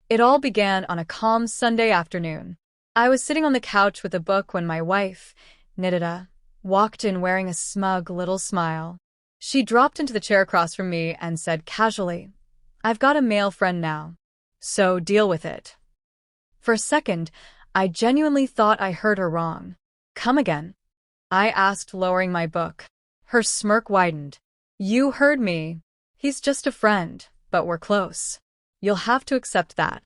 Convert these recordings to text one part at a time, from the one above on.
It all began on a calm Sunday afternoon. I was sitting on the couch with a book when my wife, Nidita, walked in wearing a smug little smile. She dropped into the chair across from me and said casually, "I've got a male friend now, so deal with it." For a second, I genuinely thought I heard her wrong. "Come again?" I asked, lowering my book. Her smirk widened. "You heard me. He's just a friend, but we're close. You'll have to accept that."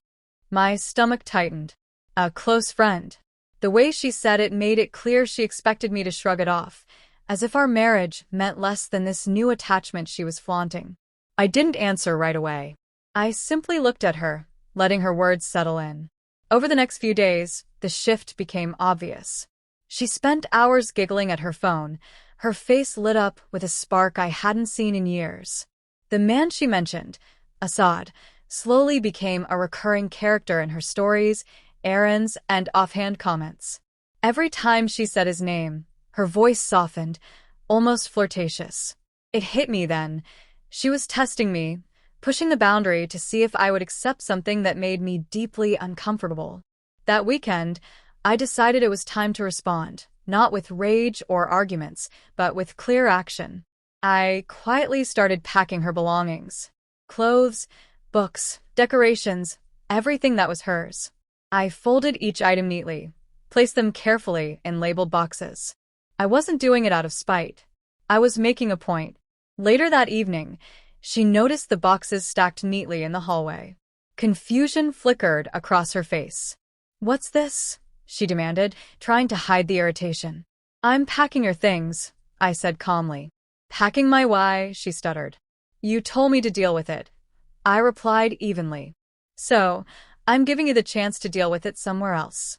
My stomach tightened. A close friend. The way she said it made it clear she expected me to shrug it off, as if our marriage meant less than this new attachment she was flaunting. I didn't answer right away. I simply looked at her, letting her words settle in. Over the next few days, the shift became obvious. She spent hours giggling at her phone, her face lit up with a spark I hadn't seen in years. The man she mentioned, Assad, slowly became a recurring character in her stories, errands, and offhand comments. Every time she said his name, her voice softened, almost flirtatious. It hit me then. She was testing me, pushing the boundary to see if I would accept something that made me deeply uncomfortable. That weekend, I decided it was time to respond, not with rage or arguments, but with clear action. I quietly started packing her belongings. Clothes, books, decorations, everything that was hers. I folded each item neatly, placed them carefully in labeled boxes. I wasn't doing it out of spite. I was making a point. Later that evening, she noticed the boxes stacked neatly in the hallway. Confusion flickered across her face. "What's this?" she demanded, trying to hide the irritation. "I'm packing your things," I said calmly. "Packing my why?" she stuttered. "You told me to deal with it," I replied evenly. "So, I'm giving you the chance to deal with it somewhere else."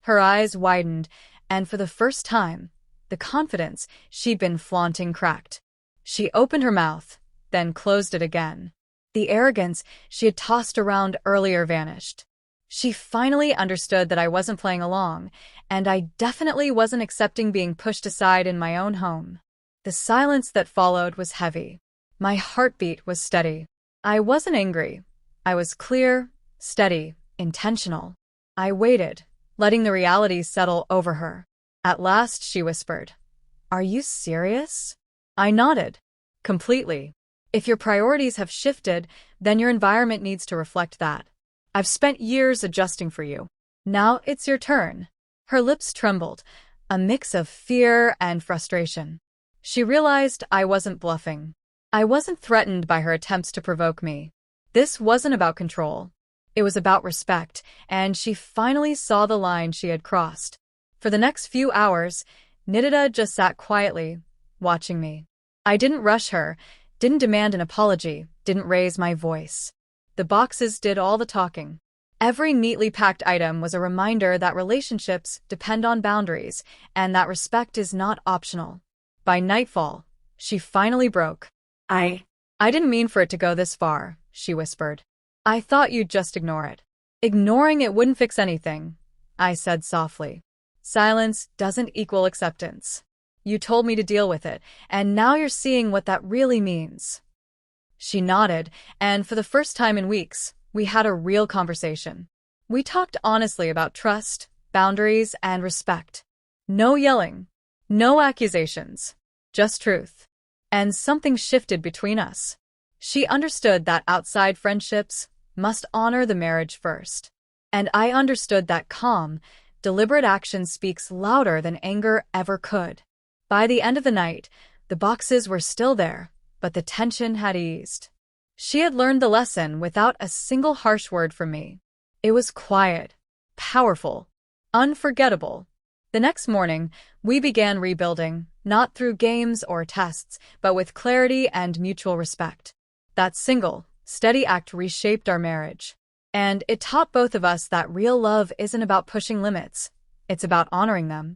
Her eyes widened, and for the first time, the confidence she'd been flaunting cracked. She opened her mouth, then closed it again. The arrogance she had tossed around earlier vanished. She finally understood that I wasn't playing along, and I definitely wasn't accepting being pushed aside in my own home. The silence that followed was heavy. My heartbeat was steady. I wasn't angry. I was clear, steady, intentional. I waited, letting the reality settle over her. At last, she whispered, "Are you serious?" I nodded. "Completely. If your priorities have shifted, then your environment needs to reflect that. I've spent years adjusting for you. Now it's your turn." Her lips trembled, a mix of fear and frustration. She realized I wasn't bluffing. I wasn't threatened by her attempts to provoke me. This wasn't about control. It was about respect, and she finally saw the line she had crossed. For the next few hours, Nidita just sat quietly, watching me. I didn't rush her, didn't demand an apology, didn't raise my voice. The boxes did all the talking. Every neatly packed item was a reminder that relationships depend on boundaries, and that respect is not optional. By nightfall, she finally broke. I didn't mean for it to go this far," she whispered. "I thought you'd just ignore it." "Ignoring it wouldn't fix anything," I said softly. "Silence doesn't equal acceptance. You told me to deal with it, and now you're seeing what that really means." She nodded, and for the first time in weeks, we had a real conversation. We talked honestly about trust, boundaries, and respect. No yelling, no accusations, just truth. And something shifted between us. She understood that outside friendships must honor the marriage first. And I understood that calm, deliberate action speaks louder than anger ever could. By the end of the night, the boxes were still there, but the tension had eased. She had learned the lesson without a single harsh word from me. It was quiet, powerful, unforgettable. The next morning, we began rebuilding, not through games or tests, but with clarity and mutual respect. That single, steady act reshaped our marriage. And it taught both of us that real love isn't about pushing limits, it's about honoring them.